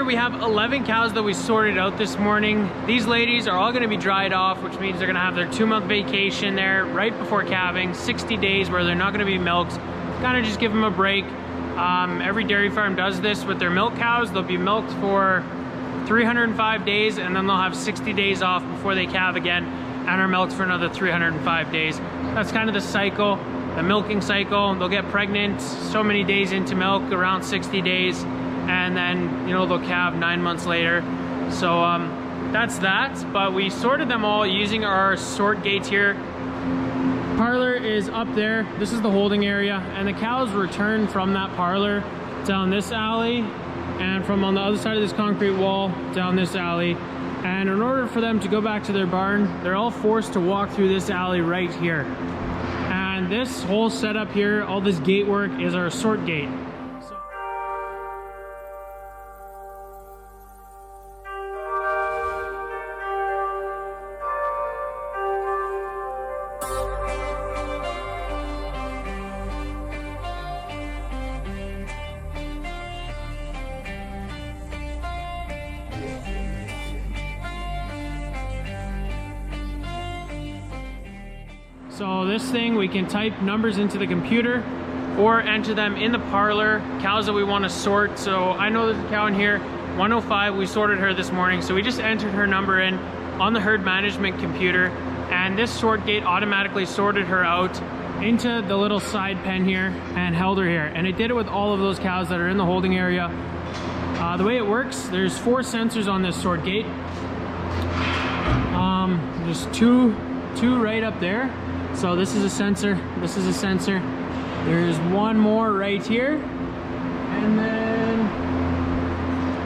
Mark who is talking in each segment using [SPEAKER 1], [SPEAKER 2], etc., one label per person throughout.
[SPEAKER 1] here we have 11 cows that we sorted out this morning. These ladies are all going to be dried off, which means they're going to have their 2-month vacation there right before calving, 60 days where they're not going to be milked. Kind of just give them a break. Every dairy farm does this with their milk cows. They'll be milked for 305 days and then they'll have 60 days off before they calve again and are milked for another 305 days. That's kind of the cycle, the milking cycle. They'll get pregnant so many days into milk, around 60 days, and then, you know, they'll calve 9 months later. So that's that. But we sorted them all using our sort gates here. Parlor is up there. This is the holding area, and the cows return from that parlor down this alley and from on the other side of this concrete wall down this alley. And in order for them to go back to their barn, they're all forced to walk through this alley right here. And this whole setup here, all this gate work, is our sort gate. So this thing, we can type numbers into the computer or enter them in the parlor, cows that we want to sort. So I know there's a cow in here, 105, we sorted her this morning. So we just entered her number in on the herd management computer, and this sort gate automatically sorted her out into the little side pen here and held her here. And it did it with all of those cows that are in the holding area. The way it works, there's 4 sensors on this sort gate. There's two right up there. So this is a sensor, this is a sensor. There's one more right here, and then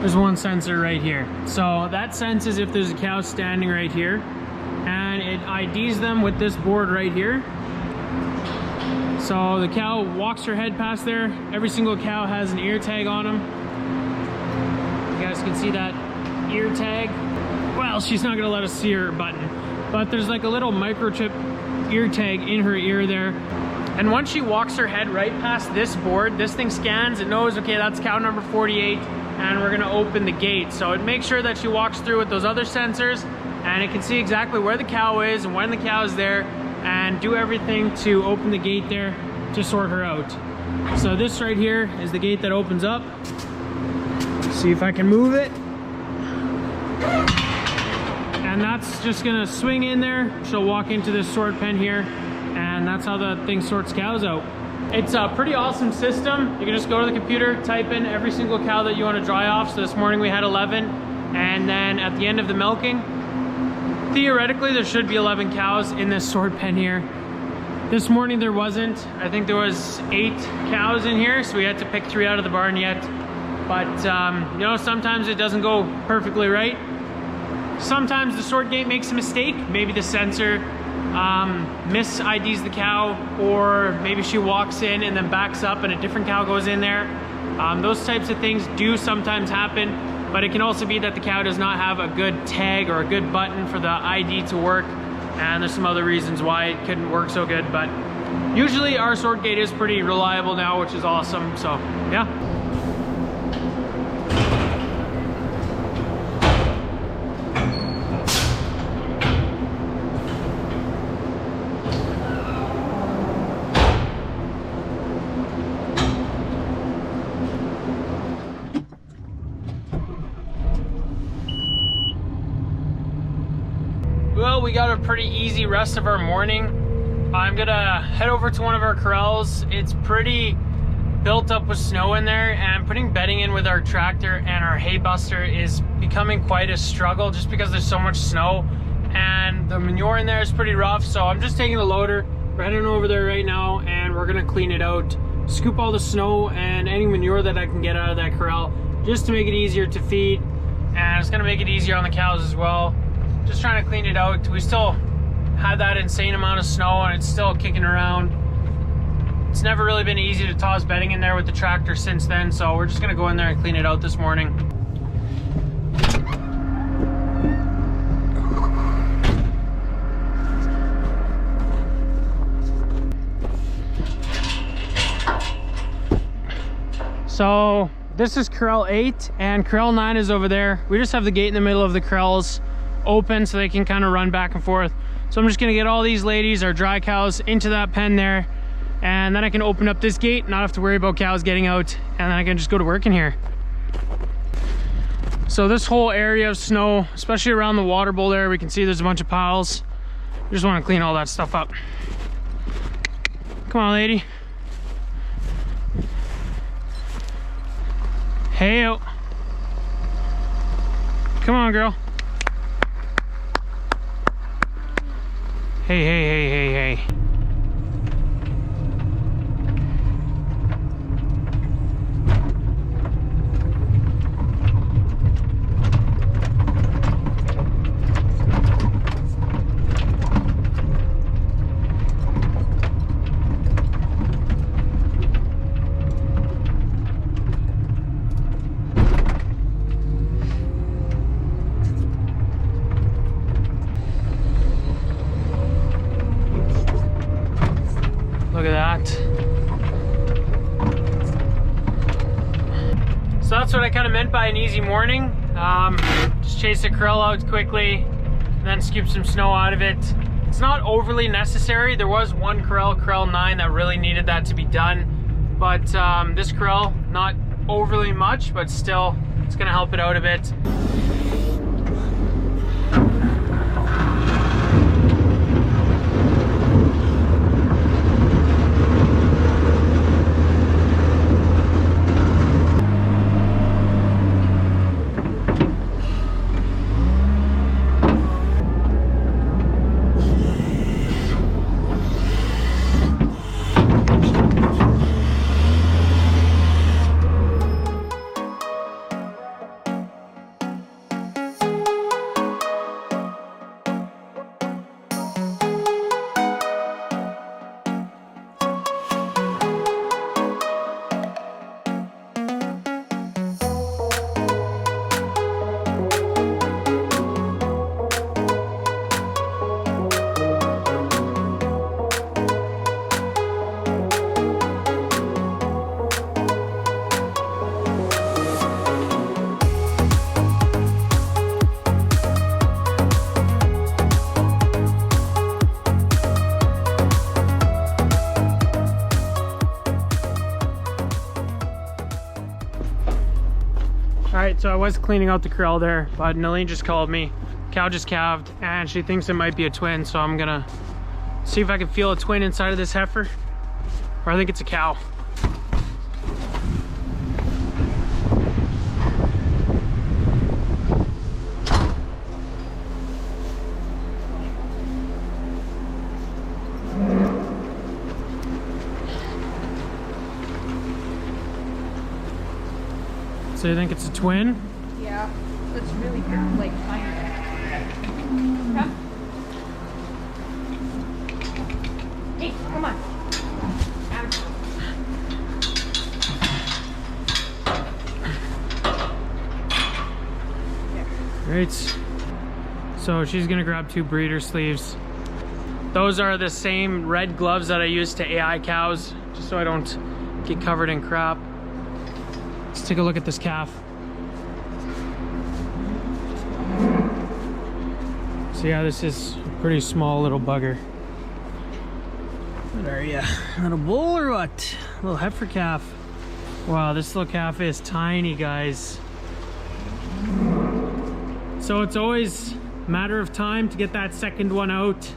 [SPEAKER 1] there's one sensor right here. So that senses if there's a cow standing right here, and it IDs them with this board right here. So the cow walks her head past there. Every single cow has an ear tag on them. You guys can see that ear tag. Well, she's not gonna let us see her button, but there's like a little microchip ear tag in her ear there. And once she walks her head right past this board, this thing scans, it knows, okay, that's cow number 48, and we're gonna open the gate. So it makes sure that she walks through with those other sensors, and it can see exactly where the cow is and when the cow is there, and do everything to open the gate there to sort her out. So this right here is the gate that opens up. See if I can move it. And that's just gonna swing in there. She'll walk into this sort pen here, and that's how the thing sorts cows out. It's a pretty awesome system. You can just go to the computer, type in every single cow that you want to dry off. So this morning we had 11, and then at the end of the milking, theoretically there should be 11 cows in this sort pen here. This morning there wasn't. I think there was 8 cows in here, so we had to pick 3 out of the barn yet. But you know, sometimes it doesn't go perfectly right. Sometimes the sort gate makes a mistake. Maybe the sensor mis-IDs the cow, or maybe she walks in and then backs up and a different cow goes in there. Those types of things do sometimes happen, but it can also be that the cow does not have a good tag or a good button for the ID to work, and there's some other reasons why it couldn't work so good. But usually our sort gate is pretty reliable now, which is awesome. So yeah. Well, we got a pretty easy rest of our morning. I'm gonna head over to one of our corrals. It's pretty built up with snow in there, and putting bedding in with our tractor and our hay buster is becoming quite a struggle just because there's so much snow, and the manure in there is pretty rough. So I'm just taking the loader, we're heading over there right now, and we're gonna clean it out, scoop all the snow and any manure that I can get out of that corral, just to make it easier to feed, and it's gonna make it easier on the cows as well. Just trying to clean it out. We still had that insane amount of snow and it's still kicking around. It's never really been easy to toss bedding in there with the tractor since then, so we're just gonna go in there and clean it out this morning. So this is corral 8 and corral 9 is over there. We just have the gate in the middle of the corrals open so they can kind of run back and forth. So I'm just gonna get all these ladies, our dry cows, into that pen there, and then I can open up this gate, not have to worry about cows getting out, and then I can just go to work in here. So this whole area of snow, especially around the water bowl there, we can see there's a bunch of piles. We just want to clean all that stuff up. Come on, lady. Hey, -o. Come on, girl. Hey, hey, hey, hey, hey. Look at that. So that's what I kind of meant by an easy morning. Just chase the corral out quickly, and then scoop some snow out of it. It's not overly necessary. There was one corral, corral 9, that really needed that to be done. But this corral, not overly much, but still, it's gonna help it out a bit. Alright, so I was cleaning out the corral there, but Nalene just called me. Cow just calved, and she thinks it might be a twin, so I'm gonna see if I can feel a twin inside of this heifer, or I think it's a cow. So you think it's a twin?
[SPEAKER 2] Yeah, it's really good, like tiny. Come. Hey, come on.
[SPEAKER 1] Great. So she's gonna grab 2 breeder sleeves. Those are the same red gloves that I use to AI cows, just so I don't get covered in crap. Let's take a look at this calf. So yeah, this is a pretty small little bugger. What are you, little bull or what? Little heifer calf. Wow, this little calf is tiny, guys. So it's always a matter of time to get that second one out.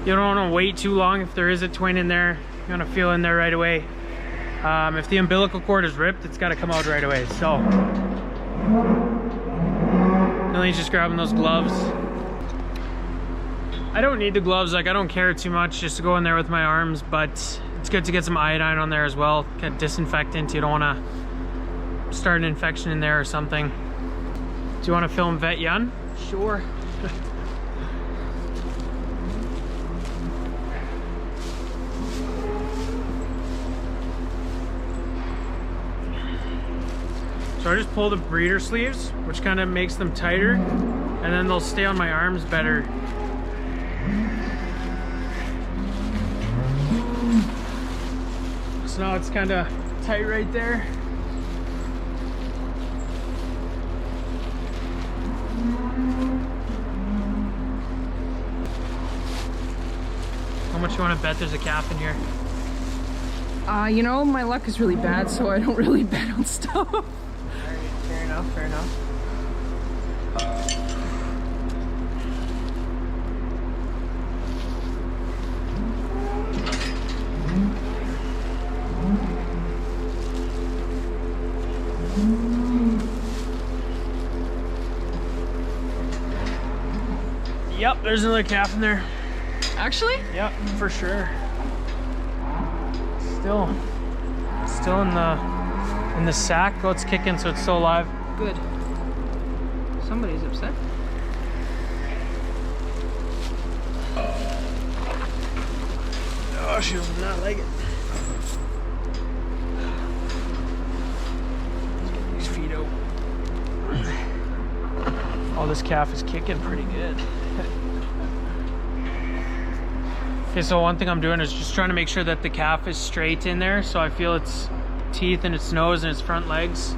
[SPEAKER 1] You don't want to wait too long. If there is a twin in there, you're gonna feel in there right away. If the umbilical cord is ripped, it's got to come out right away. So Nalene's just grabbing those gloves. I don't need the gloves, like I don't care too much just to go in there with my arms, but it's good to get some iodine on there as well. Get disinfectant. You don't want to start an infection in there or something. Do you want to film Vet Yun? Sure. So I just pull the breeder sleeves, which kind of makes them tighter, and then they'll stay on my arms better. So now it's kind of tight right there. you want to bet there's a calf in here?
[SPEAKER 2] You know, my luck is really bad, so I don't really bet on stuff.
[SPEAKER 1] Fair enough, fair enough. Yep, there's another calf in there.
[SPEAKER 2] Actually?
[SPEAKER 1] Yep, for sure. Still in the sack. Oh, it's kicking, so it's still alive.
[SPEAKER 2] Good. Somebody's upset.
[SPEAKER 1] Oh, she does not like it. Let's get these feet out. Oh, this calf is kicking pretty good. Okay, so one thing I'm doing is just trying to make sure that the calf is straight in there, so I feel its teeth and its nose and its front legs.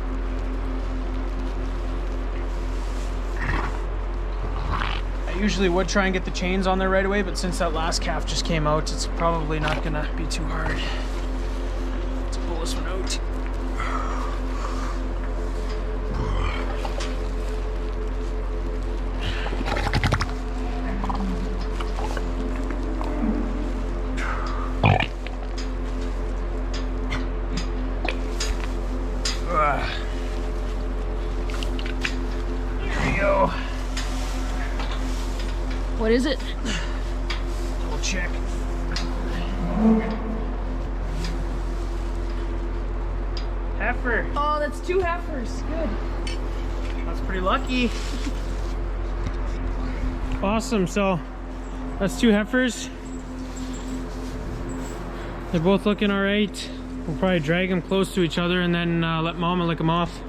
[SPEAKER 1] I usually would try and get the chains on there right away, but since that last calf just came out, it's probably not gonna be too hard. Let's pull this one out. There we go.
[SPEAKER 2] What is it?
[SPEAKER 1] Double check. Heifer.
[SPEAKER 2] Oh, that's 2 heifers. Good.
[SPEAKER 1] That's pretty lucky. Awesome. So that's 2 heifers. They're both looking all right. We'll probably drag them close to each other and then let Mama lick them off.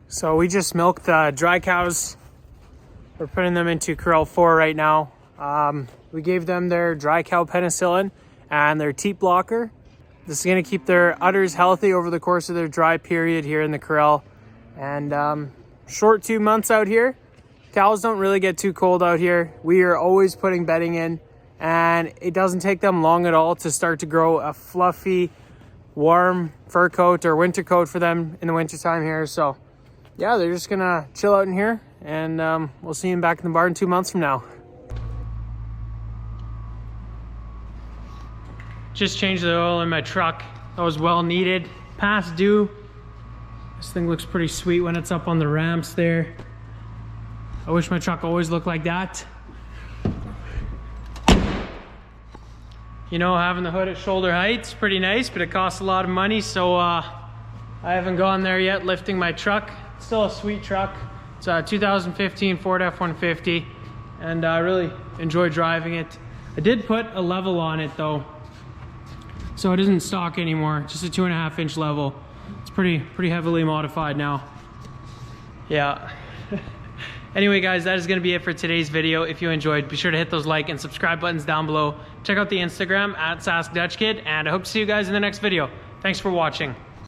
[SPEAKER 1] So we just milked the dry cows. We're putting them into corral 4 right now. We gave them their dry cow penicillin and their teat blocker. This is going to keep their udders healthy over the course of their dry period here in the corral. And short 2 months out here. Cows don't really get too cold out here. We are always putting bedding in, and it doesn't take them long at all to start to grow a fluffy, warm fur coat or winter coat for them in the wintertime here. So yeah, they're just gonna chill out in here, and we'll see them back in the barn 2 months from now. Just changed the oil in my truck. That was well needed. Past due. This thing looks pretty sweet when it's up on the ramps there. I wish my truck always looked like that. You know, having the hood at shoulder height's pretty nice, but it costs a lot of money, so I haven't gone there yet lifting my truck. It's still a sweet truck. It's a 2015 Ford F-150, and I really enjoy driving it. I did put a level on it though, so it isn't stock anymore, just a 2.5 inch level. It's pretty heavily modified now. Yeah. Anyway guys, that is going to be it for today's video. If you enjoyed, be sure to hit those like and subscribe buttons down below. Check out the Instagram @SaskDutchKid, and I hope to see you guys in the next video. Thanks for watching.